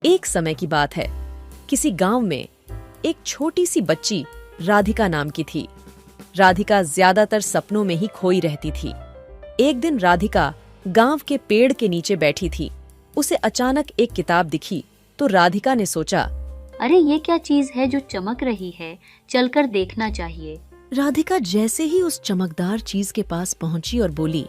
एक समय की बात है। किसी गांव में एक छोटी सी बच्ची राधिका नाम की थी। राधिका ज्यादातर सपनों में ही खोई रहती थी। एक दिन राधिका गांव के पेड़ के नीचे बैठी थी। उसे अचानक एक किताब दिखी तो राधिका ने सोचा, अरे ये क्या चीज है जो चमक रही है, चलकर देखना चाहिए। राधिका जैसे ही उस चमकदार चीज के पास पहुंची और बोली,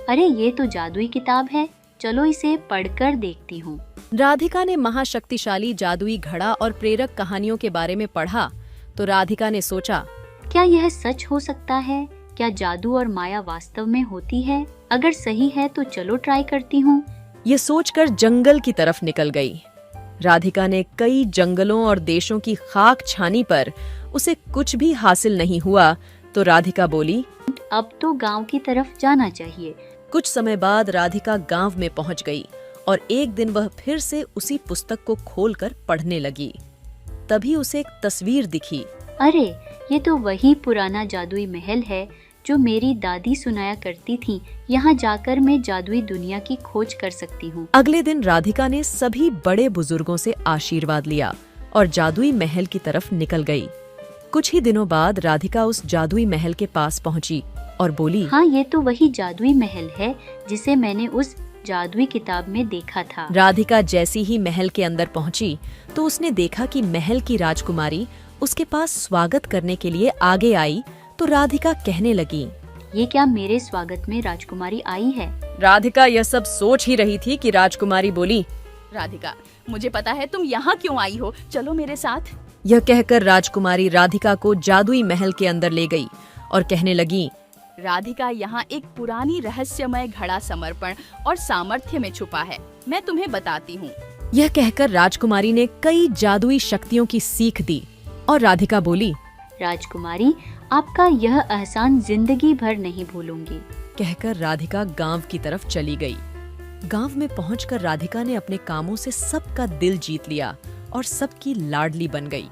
अरे ये तो जादुई किताब है, चलो इसे पढ़कर देखती हूँ। राधिका ने महाशक्तिशाली जादुई घड़ा और प्रेरक कहानियों के बारे में पढ़ा तो राधिका ने सोचा, क्या यह सच हो सकता है? क्या जादू और माया वास्तव में होती है? अगर सही है तो चलो ट्राई करती हूँ। ये सोचकर जंगल की तरफ निकल गई। राधिका ने कई जंगलों और देशों की खाक छानी पर उसे कुछ भी हासिल नहीं हुआ तो राधिका बोली, अब तो गांव की तरफ जाना चाहिए। कुछ समय बाद राधिका गांव में पहुंच गई और एक दिन वह फिर से उसी पुस्तक को खोलकर पढ़ने लगी। तभी उसे एक तस्वीर दिखी। अरे ये तो वही पुराना जादुई महल है जो मेरी दादी सुनाया करती थी। यहाँ जाकर मैं जादुई दुनिया की खोज कर सकती हूँ। अगले दिन राधिका ने सभी बड़े बुजुर्गों से आशीर्वाद लिया और जादुई महल की तरफ निकल गई। कुछ ही दिनों बाद राधिका उस जादुई महल के पास पहुंची और बोली, हाँ ये तो वही जादुई महल है जिसे मैंने उस जादुई किताब में देखा था। राधिका जैसी ही महल के अंदर पहुंची तो उसने देखा कि महल की राजकुमारी उसके पास स्वागत करने के लिए आगे आई तो राधिका कहने लगी, ये क्या मेरे स्वागत में राजकुमारी आई है? राधिका यह सब सोच ही रही थी कि राजकुमारी बोली, राधिका, मुझे पता है तुम यहाँ क्यों आई हो, चलो मेरे साथ। यह कहकर राजकुमारी राधिका को जादुई महल के अंदर ले गई और कहने लगी, राधिका, यहाँ एक पुरानी रहस्यमय घड़ा समर्पण और सामर्थ्य में छुपा है, मैं तुम्हें बताती हूँ। यह कहकर राजकुमारी ने कई जादुई शक्तियों की सीख दी और राधिका बोली, राजकुमारी, आपका यह एहसान जिंदगी भर नहीं भूलूंगी। कहकर राधिका गांव की तरफ चली गई। गांव में पहुंचकर राधिका ने अपने कामों से सबका दिल जीत लिया और सबकी लाडली बन गई।